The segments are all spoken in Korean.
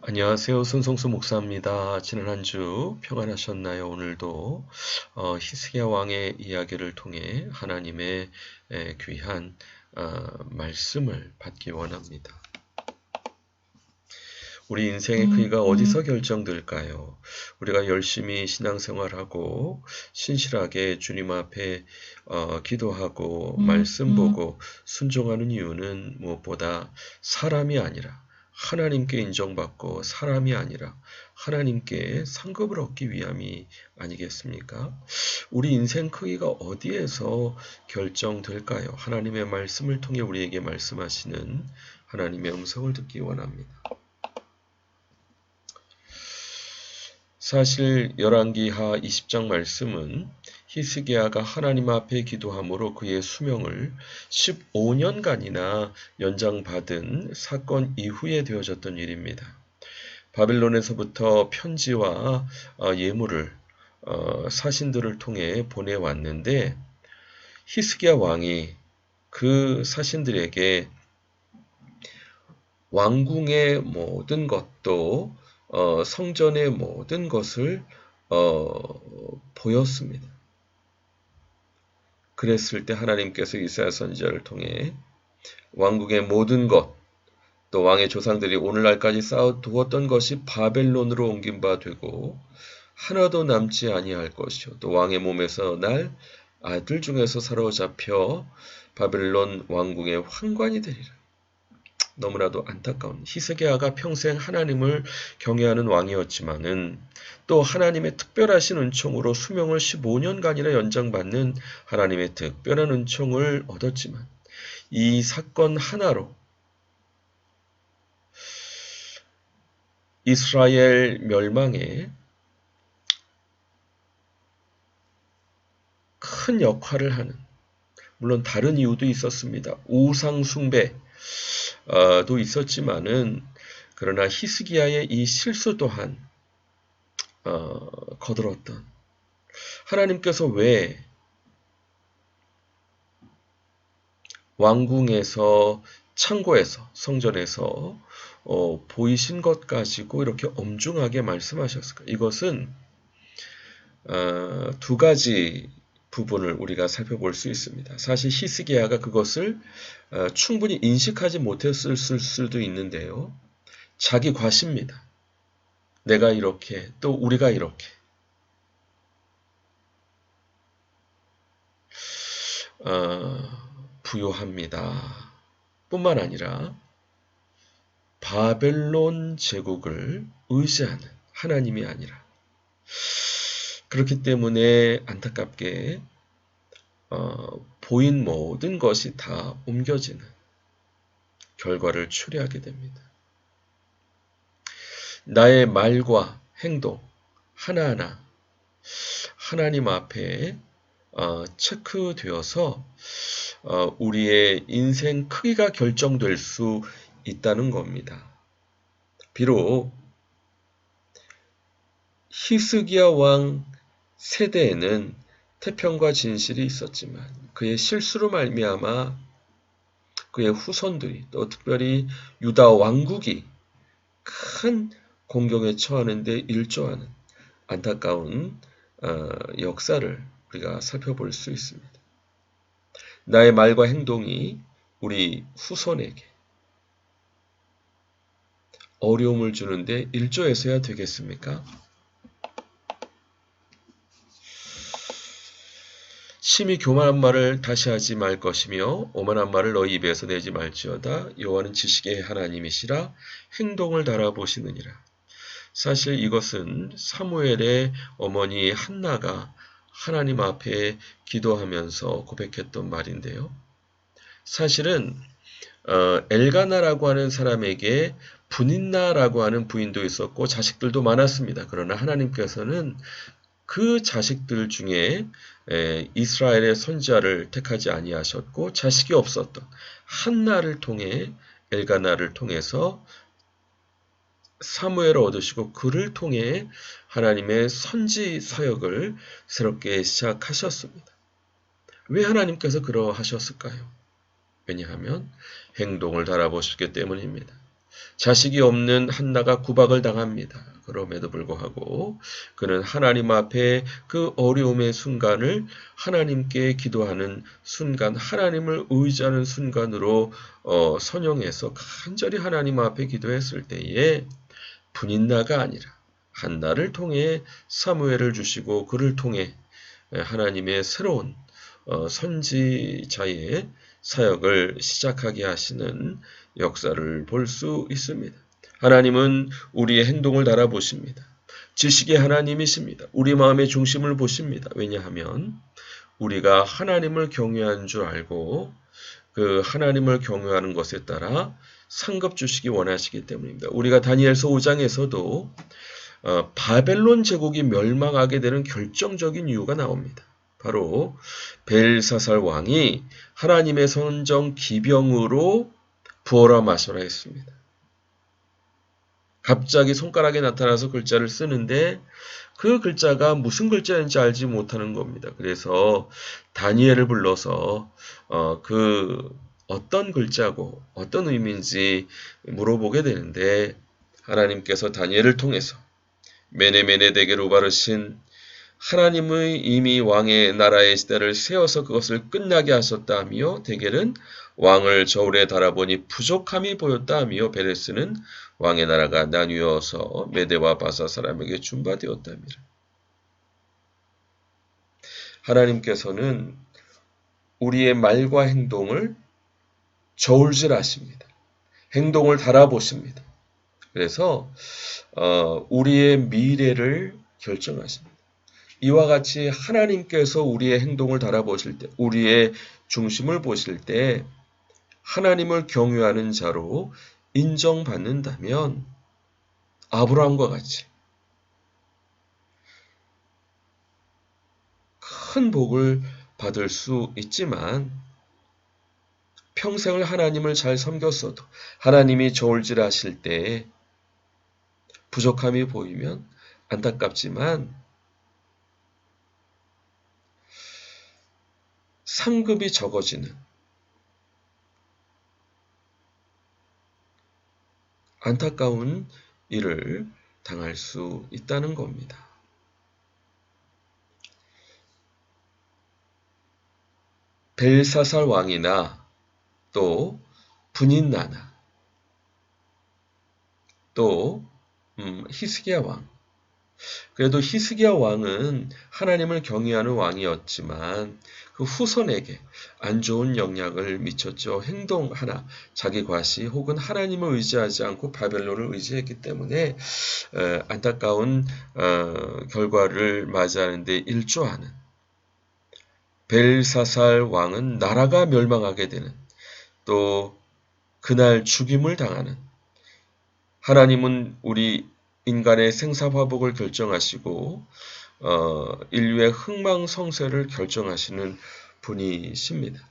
안녕하세요. 손성수 목사입니다. 지난 한 주 평안하셨나요? 오늘도 히스기야 왕의 이야기를 통해 하나님의 귀한 말씀을 받기 원합니다. 우리 인생의 크기가 어디서 결정될까요? 우리가 열심히 신앙생활하고 신실하게 주님 앞에 기도하고 말씀 보고 순종하는 이유는 무엇보다 사람이 아니라 하나님께 인정받고 사람이 아니라 하나님께 상급을 얻기 위함이 아니겠습니까? 우리 인생 크기가 어디에서 결정될까요? 하나님의 말씀을 통해 우리에게 말씀하시는 하나님의 음성을 듣기 원합니다. 사실 열왕기하 20장 말씀은 히스기야가 하나님 앞에 기도함으로 그의 수명을 15년간이나 연장받은 사건 이후에 되어졌던 일입니다. 바빌론에서부터 편지와 예물을 사신들을 통해 보내왔는데 히스기야 왕이 그 사신들에게 왕궁의 모든 것도 성전의 모든 것을 보였습니다. 그랬을 때 하나님께서 이사야 선지자를 통해 왕국의 모든 것, 또 왕의 조상들이 오늘날까지 쌓아두었던 것이 바벨론으로 옮긴 바 되고 하나도 남지 아니할 것이요, 또 왕의 몸에서 날 아들 중에서 사로잡혀 바벨론 왕궁의 환관이 되리라. 너무나도 안타까운, 히스기야가 평생 하나님을 경외하는 왕이었지만은 또 하나님의 특별하신 은총으로 수명을 15년간이나 연장받는 하나님의 특별한 은총을 얻었지만 이 사건 하나로 이스라엘 멸망에 큰 역할을 하는, 물론 다른 이유도 있었습니다. 우상 숭배도 있었지만은 그러나 히스기야의 이 실수 또한 거들었던, 하나님께서 왜 왕궁에서, 창고에서, 성전에서 보이신 것 가지고 이렇게 엄중하게 말씀하셨을까? 이것은 두 가지 부분을 우리가 살펴볼 수 있습니다. 사실 히스기야가 그것을 충분히 인식하지 못했을 수도 있는데요. 자기 과시입니다. 내가 이렇게, 또 우리가 이렇게. 부요합니다. 뿐만 아니라 바벨론 제국을 의지하는 하나님이 아니라, 그렇기 때문에 안타깝게 보인 모든 것이 다 옮겨지는 결과를 초래하게 됩니다. 나의 말과 행동 하나하나 하나님 앞에 체크되어서 우리의 인생 크기가 결정될 수 있다는 겁니다. 비록 히스기야 왕 세대에는 태평과 진실이 있었지만 그의 실수로 말미암아 그의 후손들이, 또 특별히 유다 왕국이 큰 공경에 처하는데 일조하는 안타까운 역사를 우리가 살펴볼 수 있습니다. 나의 말과 행동이 우리 후손에게 어려움을 주는데 일조해서야 되겠습니까? 심히 교만한 말을 다시 하지 말 것이며 오만한 말을 너희 입에서 내지 말지어다. 여호와는 지식의 하나님이시라 행동을 달아보시느니라. 사실 이것은 사무엘의 어머니 한나가 하나님 앞에 기도하면서 고백했던 말인데요. 사실은 엘가나라고 하는 사람에게 분인나라고 하는 부인도 있었고 자식들도 많았습니다. 그러나 하나님께서는 그 자식들 중에 이스라엘의 선지자를 택하지 아니하셨고 자식이 없었던 한나를 통해, 엘가나를 통해서 사무엘을 얻으시고 그를 통해 하나님의 선지 사역을 새롭게 시작하셨습니다. 왜 하나님께서 그러하셨을까요? 왜냐하면 행동을 달아보셨기 때문입니다. 자식이 없는 한나가 구박을 당합니다. 그럼에도 불구하고 그는 하나님 앞에 그 어려움의 순간을 하나님께 기도하는 순간, 하나님을 의지하는 순간으로 선용해서 간절히 하나님 앞에 기도했을 때에 분인나가 아니라 한나를 통해 사무엘을 주시고 그를 통해 하나님의 새로운 선지자의 사역을 시작하게 하시는 역사를 볼 수 있습니다. 하나님은 우리의 행동을 달아보십니다. 지식의 하나님이십니다. 우리 마음의 중심을 보십니다. 왜냐하면 우리가 하나님을 경외한 줄 알고 그 하나님을 경외하는 것에 따라 상급 주시기 원하시기 때문입니다. 우리가 다니엘서 5장에서도 바벨론 제국이 멸망하게 되는 결정적인 이유가 나옵니다. 바로 벨사살 왕이 하나님의 선정 기병으로 부어라 마셔라 했습니다. 갑자기 손가락에 나타나서 글자를 쓰는데 그 글자가 무슨 글자인지 알지 못하는 겁니다. 그래서 다니엘을 불러서 그 어떤 글자고 어떤 의미인지 물어보게 되는데 하나님께서 다니엘을 통해서 메네메네덱에 바르신 하나님의 이미 왕의 나라의 시대를 세워서 그것을 끝나게 하셨다며 데겔은 왕을 저울에 달아보니 부족함이 보였다며 베레스는 왕의 나라가 나뉘어서 메대와 바사 사람에게 준바되었다미라. 하나님께서는 우리의 말과 행동을 저울질하십니다. 행동을 달아보십니다. 그래서 우리의 미래를 결정하십니다. 이와 같이 하나님께서 우리의 행동을 달아보실 때, 우리의 중심을 보실 때 하나님을 경외하는 자로 인정받는다면 아브라함과 같이 큰 복을 받을 수 있지만 평생을 하나님을 잘 섬겼어도 하나님이 저울질하실 때 부족함이 보이면 안타깝지만 상급이 적어지는 안타까운 일을 당할 수 있다는 겁니다. 벨사살 왕이나 또 분인나나 또 히스기야 왕. 그래도 히스기야 왕은 하나님을 경외하는 왕이었지만 그 후손에게 안 좋은 영향을 미쳤죠. 행동 하나, 자기 과시 혹은 하나님을 의지하지 않고 바벨론을 의지했기 때문에 안타까운 결과를 맞이하는데 일조하는 벨사살 왕은 나라가 멸망하게 되는 또 그날 죽임을 당하는 하나님은 우리 인간의 생사화복을 결정하시고 인류의 흥망성쇠를 결정하시는 분이십니다.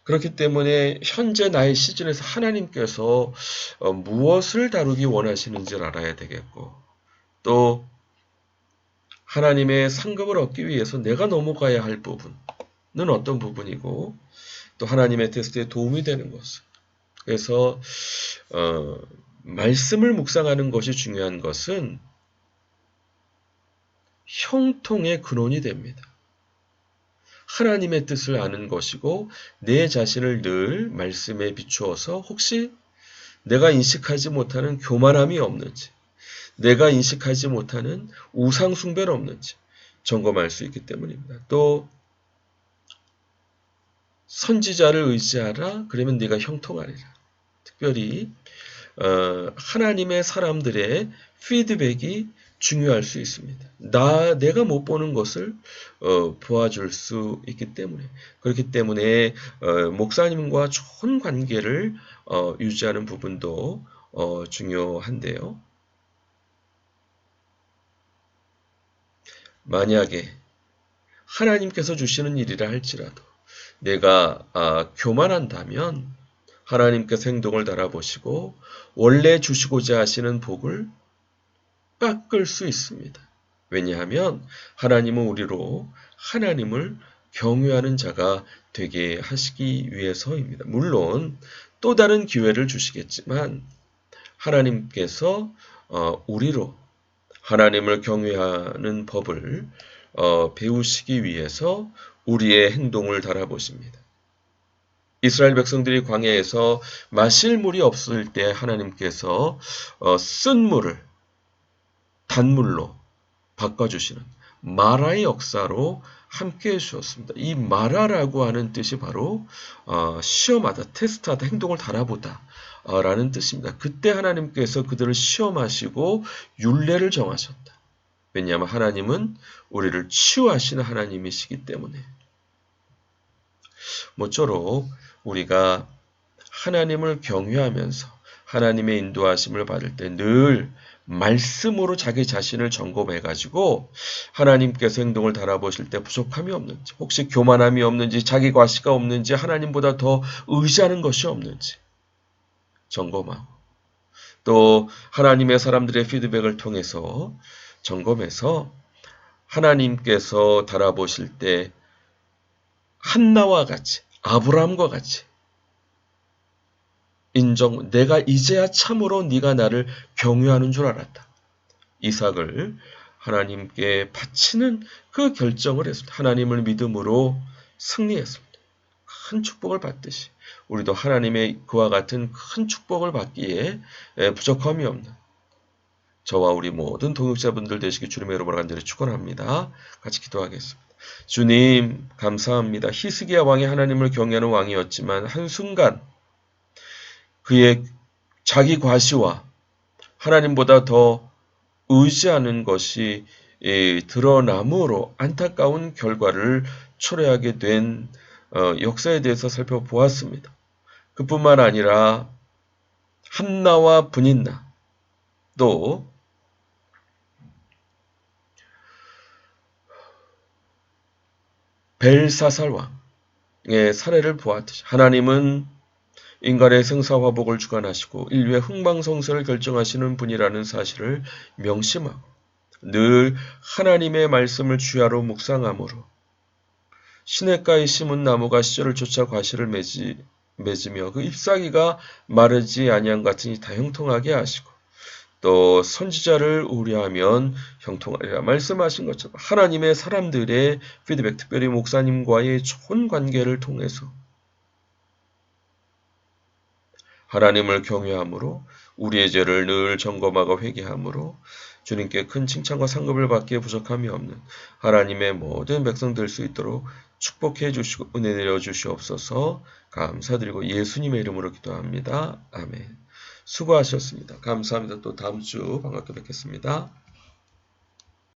그렇기 때문에 현재 나의 시즌에서 하나님께서 무엇을 다루기 원하시는지를 알아야 되겠고 또 하나님의 상급을 얻기 위해서 내가 넘어가야 할 부분은 어떤 부분이고 또 하나님의 테스트에 도움이 되는 것은 그래서 말씀을 묵상하는 것이 중요한 것은 형통의 근원이 됩니다. 하나님의 뜻을 아는 것이고 내 자신을 늘 말씀에 비추어서 혹시 내가 인식하지 못하는 교만함이 없는지 내가 인식하지 못하는 우상숭배는 없는지 점검할 수 있기 때문입니다. 또 선지자를 의지하라 그러면 네가 형통하리라. 특별히 하나님의 사람들의 피드백이 중요할 수 있습니다. 내가 못 보는 것을 보아줄 수 있기 때문에 그렇기 때문에 목사님과 좋은 관계를 유지하는 부분도 중요한데요. 만약에 하나님께서 주시는 일이라 할지라도 내가 교만한다면 하나님께서 행동을 달아보시고 원래 주시고자 하시는 복을 깎을 수 있습니다. 왜냐하면 하나님은 우리로 하나님을 경외하는 자가 되게 하시기 위해서입니다. 물론 또 다른 기회를 주시겠지만 하나님께서 우리로 하나님을 경외하는 법을 배우시기 위해서 우리의 행동을 달아보십니다. 이스라엘 백성들이 광야에서 마실 물이 없을 때 하나님께서 쓴 물을 단물로 바꿔주시는 마라의 역사로 함께 해주셨습니다. 이 마라라고 하는 뜻이 바로 시험하다, 테스트하다, 행동을 달아보다 라는 뜻입니다. 그때 하나님께서 그들을 시험하시고 율례를 정하셨다. 왜냐하면 하나님은 우리를 치유하시는 하나님이시기 때문에. 모쪼록 우리가 하나님을 경외하면서 하나님의 인도하심을 받을 때 늘 말씀으로 자기 자신을 점검해가지고 하나님께서 행동을 달아보실 때 부족함이 없는지, 혹시 교만함이 없는지, 자기 과시가 없는지, 하나님보다 더 의지하는 것이 없는지 점검하고, 또 하나님의 사람들의 피드백을 통해서 점검해서 하나님께서 달아보실 때 한나와 같이, 아브라함과 같이 내가 이제야 참으로 네가 나를 경외하는 줄 알았다. 이삭을 하나님께 바치는 그 결정을 했습니다. 하나님을 믿음으로 승리했습니다. 큰 축복을 받듯이 우리도 하나님의 그와 같은 큰 축복을 받기에 부족함이 없는 저와 우리 모든 동역자분들 되시기 주님의 이름으로 간절히 축원합니다. 같이 기도하겠습니다. 주님 감사합니다. 히스기야 왕이 하나님을 경외하는 왕이었지만 한순간 그의 자기 과시와 하나님보다 더 의지하는 것이 드러남으로 안타까운 결과를 초래하게 된 역사에 대해서 살펴보았습니다. 그뿐만 아니라 한나와 브닌나 또 벨사살 왕의 사례를 보았듯이 하나님은 인간의 생사화복을 주관하시고 인류의 흥망성쇠를 결정하시는 분이라는 사실을 명심하고 늘 하나님의 말씀을 주야로 묵상함으로 시냇가에 심은 나무가 시절을 쫓아 과실을 맺으며 그 잎사귀가 마르지 아니한 같으니 다 형통하게 하시고 또 선지자를 우려하면 형통하리라 말씀하신 것처럼 하나님의 사람들의 피드백, 특별히 목사님과의 좋은 관계를 통해서 하나님을 경외함으로 우리의 죄를 늘 점검하고 회개함으로 주님께 큰 칭찬과 상급을 받기에 부족함이 없는 하나님의 모든 백성 될 수 있도록 축복해 주시고 은혜 내려 주시옵소서. 감사드리고 예수님의 이름으로 기도합니다. 아멘. 수고하셨습니다. 감사합니다. 또 다음 주 반갑게 뵙겠습니다.